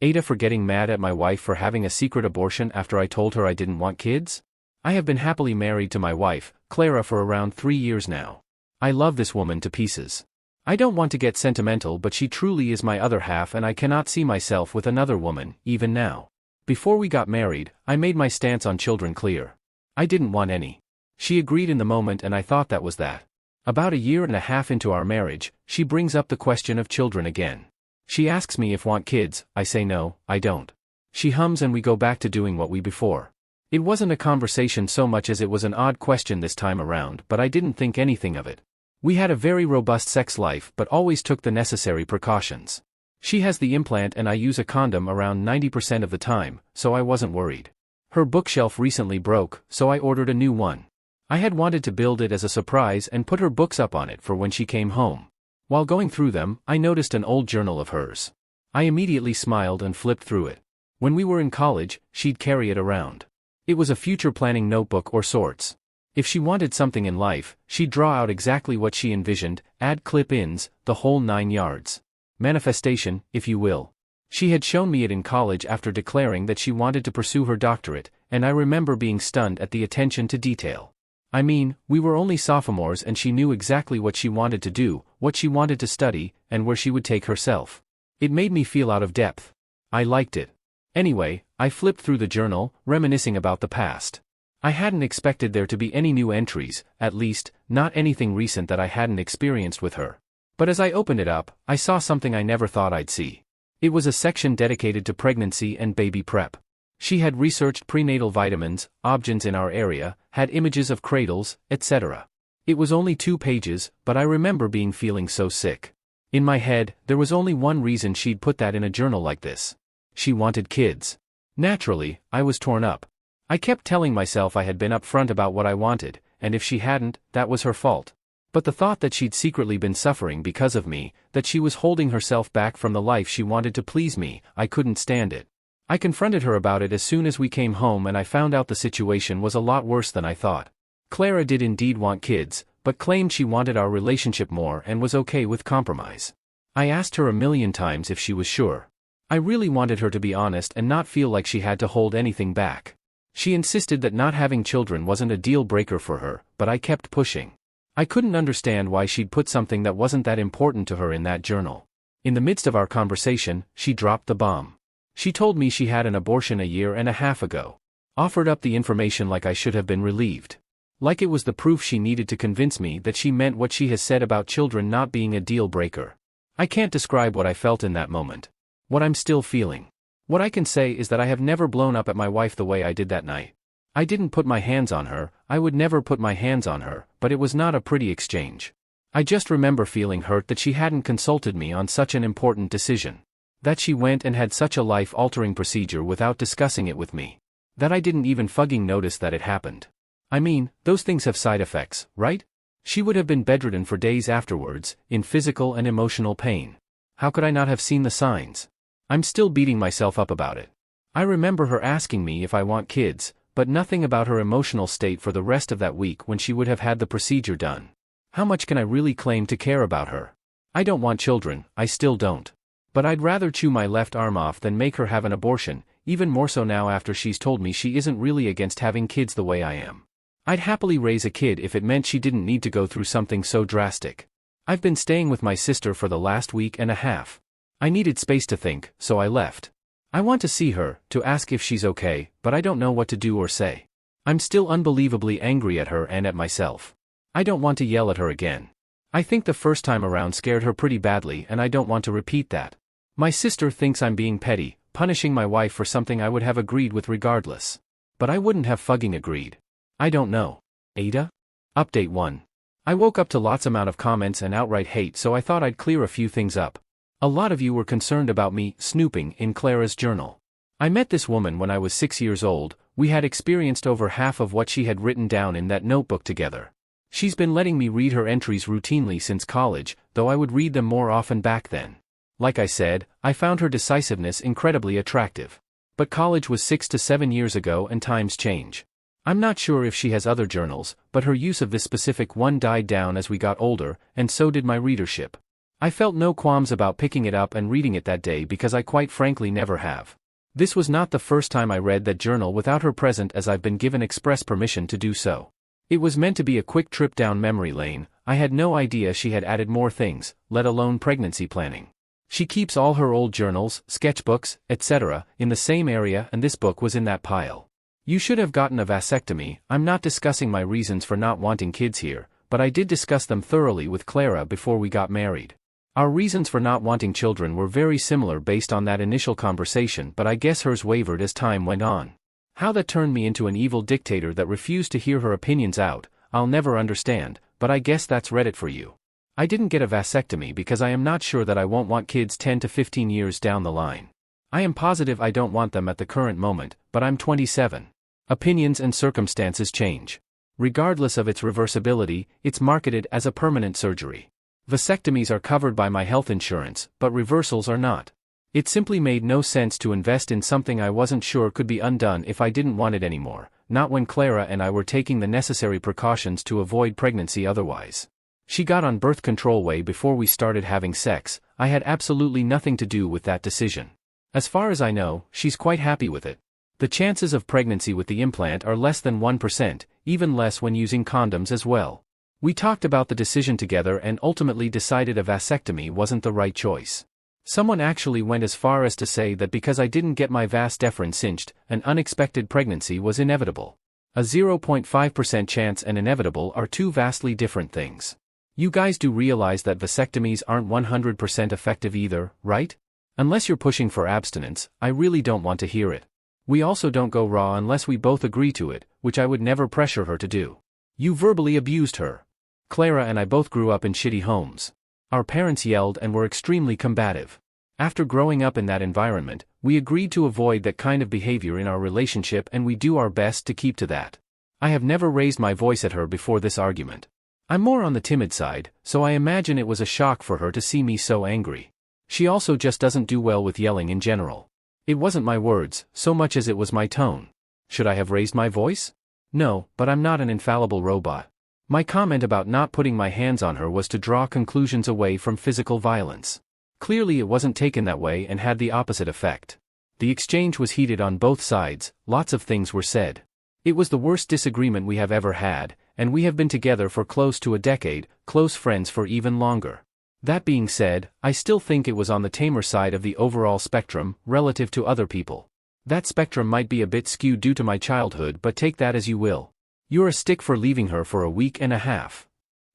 AITA for getting mad at my wife for having a secret abortion after I told her I didn't want kids? I have been happily married to my wife, Clara, for around 3 years now. I love this woman to pieces. I don't want to get sentimental, but she truly is my other half and I cannot see myself with another woman, even now. Before we got married, I made my stance on children clear. I didn't want any. She agreed in the moment and I thought that was that. About a year and a half into our marriage, she brings up the question of children again. She asks me if I want kids. I say no, I don't. She hums and we go back to doing what we before. It wasn't a conversation so much as it was an odd question this time around, but I didn't think anything of it. We had a very robust sex life but always took the necessary precautions. She has the implant and I use a condom around 90% of the time, so I wasn't worried. Her bookshelf recently broke, so I ordered a new one. I had wanted to build it as a surprise and put her books up on it for when she came home. While going through them, I noticed an old journal of hers. I immediately smiled and flipped through it. When we were in college, she'd carry it around. It was a future planning notebook or sorts. If she wanted something in life, she'd draw out exactly what she envisioned, add clip-ins, the whole 9 yards. Manifestation, if you will. She had shown me it in college after declaring that she wanted to pursue her doctorate, and I remember being stunned at the attention to detail. I mean, we were only sophomores and she knew exactly what she wanted to do, what she wanted to study, and where she would take herself. It made me feel out of depth. I liked it. Anyway, I flipped through the journal, reminiscing about the past. I hadn't expected there to be any new entries, at least, not anything recent that I hadn't experienced with her. But as I opened it up, I saw something I never thought I'd see. It was a section dedicated to pregnancy and baby prep. She had researched prenatal vitamins, options in our area, had images of cradles, etc. It was only 2 pages, but I remember feeling so sick. In my head, there was only one reason she'd put that in a journal like this. She wanted kids. Naturally, I was torn up. I kept telling myself I had been upfront about what I wanted, and if she hadn't, that was her fault. But the thought that she'd secretly been suffering because of me, that she was holding herself back from the life she wanted to please me, I couldn't stand it. I confronted her about it as soon as we came home and I found out the situation was a lot worse than I thought. Clara did indeed want kids, but claimed she wanted our relationship more and was okay with compromise. I asked her a million times if she was sure. I really wanted her to be honest and not feel like she had to hold anything back. She insisted that not having children wasn't a deal breaker for her, but I kept pushing. I couldn't understand why she'd put something that wasn't that important to her in that journal. In the midst of our conversation, she dropped the bomb. She told me she had an abortion a year and a half ago. Offered up the information like I should have been relieved. Like it was the proof she needed to convince me that she meant what she has said about children not being a deal breaker. I can't describe what I felt in that moment. What I'm still feeling. What I can say is that I have never blown up at my wife the way I did that night. I didn't put my hands on her, I would never put my hands on her, but it was not a pretty exchange. I just remember feeling hurt that she hadn't consulted me on such an important decision. That she went and had such a life-altering procedure without discussing it with me. That I didn't even fucking notice that it happened. I mean, those things have side effects, right? She would have been bedridden for days afterwards, in physical and emotional pain. How could I not have seen the signs? I'm still beating myself up about it. I remember her asking me if I want kids, but nothing about her emotional state for the rest of that week when she would have had the procedure done. How much can I really claim to care about her? I don't want children, I still don't. But I'd rather chew my left arm off than make her have an abortion, even more so now after she's told me she isn't really against having kids the way I am. I'd happily raise a kid if it meant she didn't need to go through something so drastic. I've been staying with my sister for the last week and a half. I needed space to think, so I left. I want to see her, to ask if she's okay, but I don't know what to do or say. I'm still unbelievably angry at her and at myself. I don't want to yell at her again. I think the first time around scared her pretty badly and I don't want to repeat that. My sister thinks I'm being petty, punishing my wife for something I would have agreed with regardless. But I wouldn't have fucking agreed. I don't know. AITA? Update 1. I woke up to lots amount of comments and outright hate, so I thought I'd clear a few things up. A lot of you were concerned about me snooping in Clara's journal. I met this woman when I was 6 years old. We had experienced over half of what she had written down in that notebook together. She's been letting me read her entries routinely since college, though I would read them more often back then. Like I said, I found her decisiveness incredibly attractive. But college was 6 to 7 years ago and times change. I'm not sure if she has other journals, but her use of this specific one died down as we got older, and so did my readership. I felt no qualms about picking it up and reading it that day because I quite frankly never have. This was not the first time I read that journal without her present, as I've been given express permission to do so. It was meant to be a quick trip down memory lane. I had no idea she had added more things, let alone pregnancy planning. She keeps all her old journals, sketchbooks, etc., in the same area, and this book was in that pile. You should have gotten a vasectomy. I'm not discussing my reasons for not wanting kids here, but I did discuss them thoroughly with Clara before we got married. Our reasons for not wanting children were very similar based on that initial conversation, but I guess hers wavered as time went on. How that turned me into an evil dictator that refused to hear her opinions out, I'll never understand, but I guess that's Reddit for you. I didn't get a vasectomy because I am not sure that I won't want kids 10 to 15 years down the line. I am positive I don't want them at the current moment, but I'm 27. Opinions and circumstances change. Regardless of its reversibility, it's marketed as a permanent surgery. Vasectomies are covered by my health insurance, but reversals are not. It simply made no sense to invest in something I wasn't sure could be undone if I didn't want it anymore, not when Clara and I were taking the necessary precautions to avoid pregnancy otherwise. She got on birth control way before we started having sex. I had absolutely nothing to do with that decision. As far as I know, she's quite happy with it. The chances of pregnancy with the implant are less than 1%, even less when using condoms as well. We talked about the decision together and ultimately decided a vasectomy wasn't the right choice. Someone actually went as far as to say that because I didn't get my vas deferens cinched, an unexpected pregnancy was inevitable. A 0.5% chance and inevitable are two vastly different things. You guys do realize that vasectomies aren't 100% effective either, right? Unless you're pushing for abstinence, I really don't want to hear it. We also don't go raw unless we both agree to it, which I would never pressure her to do. You verbally abused her. Clara and I both grew up in shitty homes. Our parents yelled and were extremely combative. After growing up in that environment, we agreed to avoid that kind of behavior in our relationship, and we do our best to keep to that. I have never raised my voice at her before this argument. I'm more on the timid side, so I imagine it was a shock for her to see me so angry. She also just doesn't do well with yelling in general. It wasn't my words, so much as it was my tone. Should I have raised my voice? No, but I'm not an infallible robot. My comment about not putting my hands on her was to draw conclusions away from physical violence. Clearly it wasn't taken that way and had the opposite effect. The exchange was heated on both sides, lots of things were said. It was the worst disagreement we have ever had, and we have been together for close to a decade, close friends for even longer. That being said, I still think it was on the tamer side of the overall spectrum, relative to other people. That spectrum might be a bit skewed due to my childhood, but take that as you will. You're a stick for leaving her for a week and a half.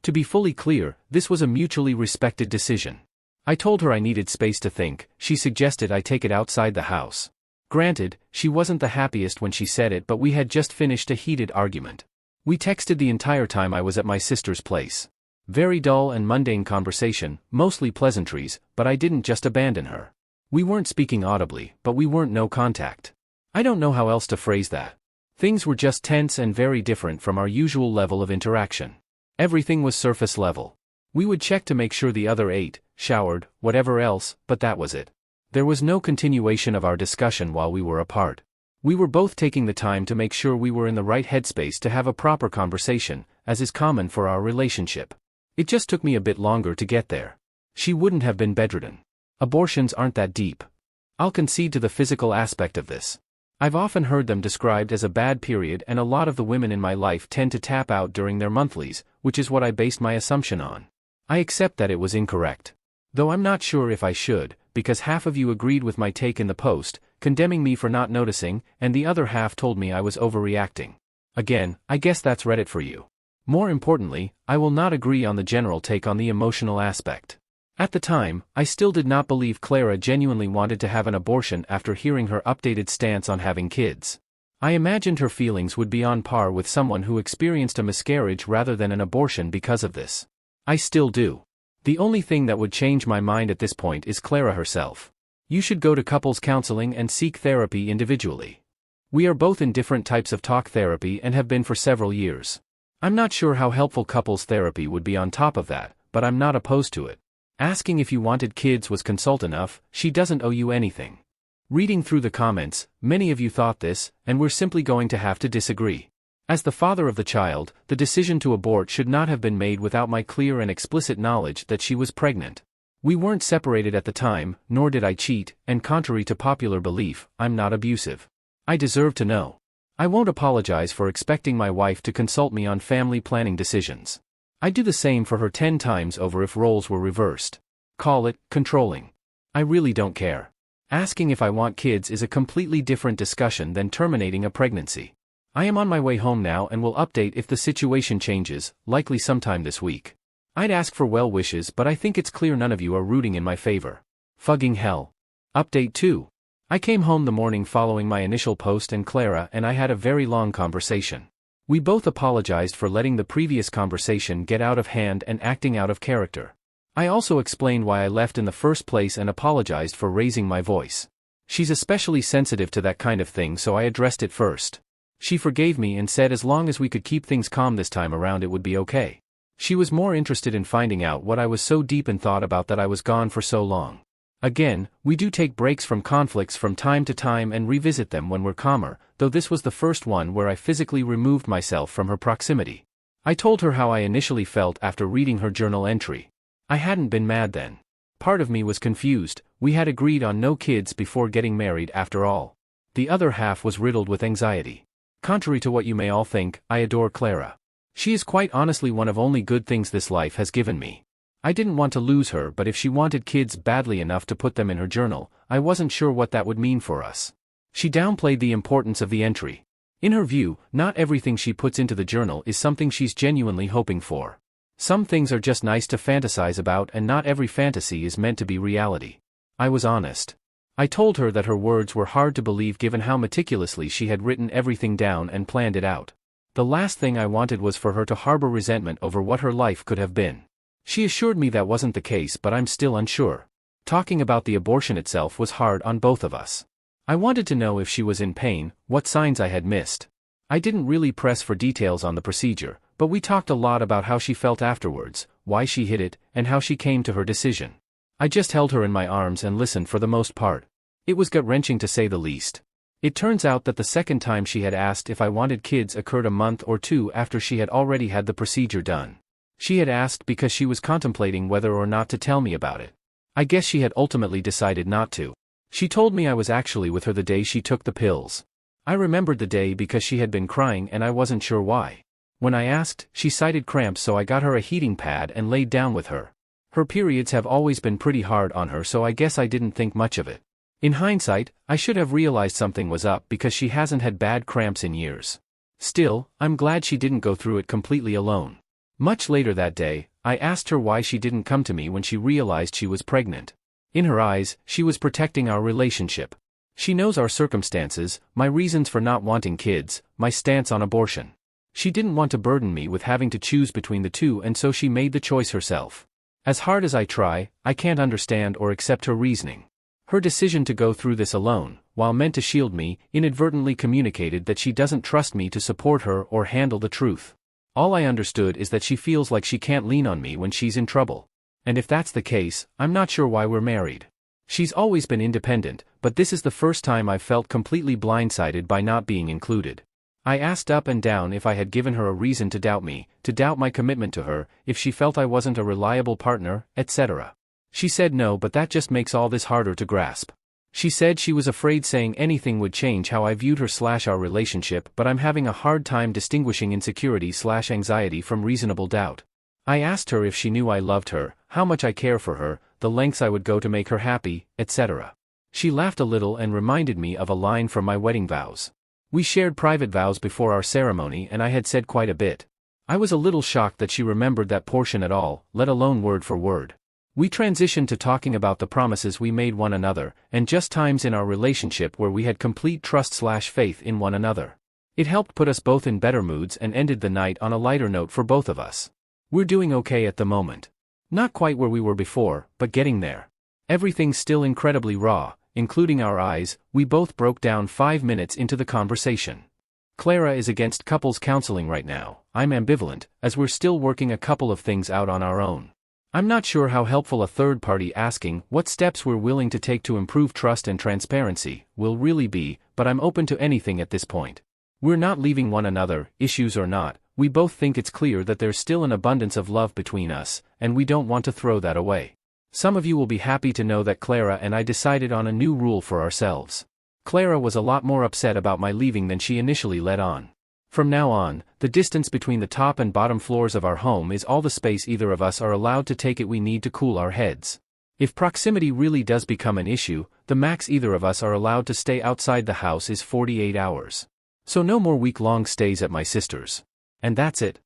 To be fully clear, this was a mutually respected decision. I told her I needed space to think. She suggested I take it outside the house. Granted, she wasn't the happiest when she said it, but we had just finished a heated argument. We texted the entire time I was at my sister's place. Very dull and mundane conversation, mostly pleasantries, but I didn't just abandon her. We weren't speaking audibly, but we weren't no contact. I don't know how else to phrase that. Things were just tense and very different from our usual level of interaction. Everything was surface level. We would check to make sure the other ate, showered, whatever else, but that was it. There was no continuation of our discussion while we were apart. We were both taking the time to make sure we were in the right headspace to have a proper conversation, as is common for our relationship. It just took me a bit longer to get there. She wouldn't have been bedridden. Abortions aren't that deep. I'll concede to the physical aspect of this. I've often heard them described as a bad period, and a lot of the women in my life tend to tap out during their monthlies, which is what I based my assumption on. I accept that it was incorrect. Though I'm not sure if I should, because half of you agreed with my take in the post, condemning me for not noticing, and the other half told me I was overreacting. Again, I guess that's Reddit for you. More importantly, I will not agree on the general take on the emotional aspect. At the time, I still did not believe Clara genuinely wanted to have an abortion after hearing her updated stance on having kids. I imagined her feelings would be on par with someone who experienced a miscarriage rather than an abortion because of this. I still do. The only thing that would change my mind at this point is Clara herself. You should go to couples counseling and seek therapy individually. We are both in different types of talk therapy and have been for several years. I'm not sure how helpful couples therapy would be on top of that, but I'm not opposed to it. Asking if you wanted kids was consult enough. She doesn't owe you anything. Reading through the comments, many of you thought this, and we're simply going to have to disagree. As the father of the child, the decision to abort should not have been made without my clear and explicit knowledge that she was pregnant. We weren't separated at the time, nor did I cheat, and contrary to popular belief, I'm not abusive. I deserve to know. I won't apologize for expecting my wife to consult me on family planning decisions. I'd do the same for her 10 times over if roles were reversed. Call it controlling. I really don't care. Asking if I want kids is a completely different discussion than terminating a pregnancy. I am on my way home now and will update if the situation changes, likely sometime this week. I'd ask for well wishes, but I think it's clear none of you are rooting in my favor. Fucking hell. Update 2. I came home the morning following my initial post and Clara and I had a very long conversation. We both apologized for letting the previous conversation get out of hand and acting out of character. I also explained why I left in the first place and apologized for raising my voice. She's especially sensitive to that kind of thing, so I addressed it first. She forgave me and said as long as we could keep things calm this time around it would be okay. She was more interested in finding out what I was so deep in thought about that I was gone for so long. Again, we do take breaks from conflicts from time to time and revisit them when we're calmer, though this was the first one where I physically removed myself from her proximity. I told her how I initially felt after reading her journal entry. I hadn't been mad then. Part of me was confused. We had agreed on no kids before getting married after all. The other half was riddled with anxiety. Contrary to what you may all think, I adore Clara. She is quite honestly one of only good things this life has given me. I didn't want to lose her, but if she wanted kids badly enough to put them in her journal, I wasn't sure what that would mean for us. She downplayed the importance of the entry. In her view, not everything she puts into the journal is something she's genuinely hoping for. Some things are just nice to fantasize about, and not every fantasy is meant to be reality. I was honest. I told her that her words were hard to believe given how meticulously she had written everything down and planned it out. The last thing I wanted was for her to harbor resentment over what her life could have been. She assured me that wasn't the case, but I'm still unsure. Talking about the abortion itself was hard on both of us. I wanted to know if she was in pain, what signs I had missed. I didn't really press for details on the procedure, but we talked a lot about how she felt afterwards, why she hid it, and how she came to her decision. I just held her in my arms and listened for the most part. It was gut-wrenching to say the least. It turns out that the second time she had asked if I wanted kids occurred a month or two after she had already had the procedure done. She had asked because she was contemplating whether or not to tell me about it. I guess she had ultimately decided not to. She told me I was actually with her the day she took the pills. I remembered the day because she had been crying and I wasn't sure why. When I asked, she cited cramps, so I got her a heating pad and laid down with her. Her periods have always been pretty hard on her, so I guess I didn't think much of it. In hindsight, I should have realized something was up because she hasn't had bad cramps in years. Still, I'm glad she didn't go through it completely alone. Much later that day, I asked her why she didn't come to me when she realized she was pregnant. In her eyes, she was protecting our relationship. She knows our circumstances, my reasons for not wanting kids, my stance on abortion. She didn't want to burden me with having to choose between the two, and so she made the choice herself. As hard as I try, I can't understand or accept her reasoning. Her decision to go through this alone, while meant to shield me, inadvertently communicated that she doesn't trust me to support her or handle the truth. All I understood is that she feels like she can't lean on me when she's in trouble. And if that's the case, I'm not sure why we're married. She's always been independent, but this is the first time I've felt completely blindsided by not being included. I asked up and down if I had given her a reason to doubt me, to doubt my commitment to her, if she felt I wasn't a reliable partner, etc. She said no, but that just makes all this harder to grasp. She said she was afraid saying anything would change how I viewed her/our relationship, but I'm having a hard time distinguishing insecurity/anxiety from reasonable doubt. I asked her if she knew I loved her, how much I care for her, the lengths I would go to make her happy, etc. She laughed a little and reminded me of a line from my wedding vows. We shared private vows before our ceremony and I had said quite a bit. I was a little shocked that she remembered that portion at all, let alone word for word. We transitioned to talking about the promises we made one another, and just times in our relationship where we had complete trust/faith in one another. It helped put us both in better moods and ended the night on a lighter note for both of us. We're doing okay at the moment. Not quite where we were before, but getting there. Everything's still incredibly raw, including our eyes. We both broke down 5 minutes into the conversation. Clara is against couples counseling right now. I'm ambivalent, as we're still working a couple of things out on our own. I'm not sure how helpful a third party asking what steps we're willing to take to improve trust and transparency will really be, but I'm open to anything at this point. We're not leaving one another, issues or not. We both think it's clear that there's still an abundance of love between us, and we don't want to throw that away. Some of you will be happy to know that Clara and I decided on a new rule for ourselves. Clara was a lot more upset about my leaving than she initially let on. From now on, the distance between the top and bottom floors of our home is all the space either of us are allowed to take. We need to cool our heads. If proximity really does become an issue, the max either of us are allowed to stay outside the house is 48 hours. So no more week-long stays at my sister's. And that's it.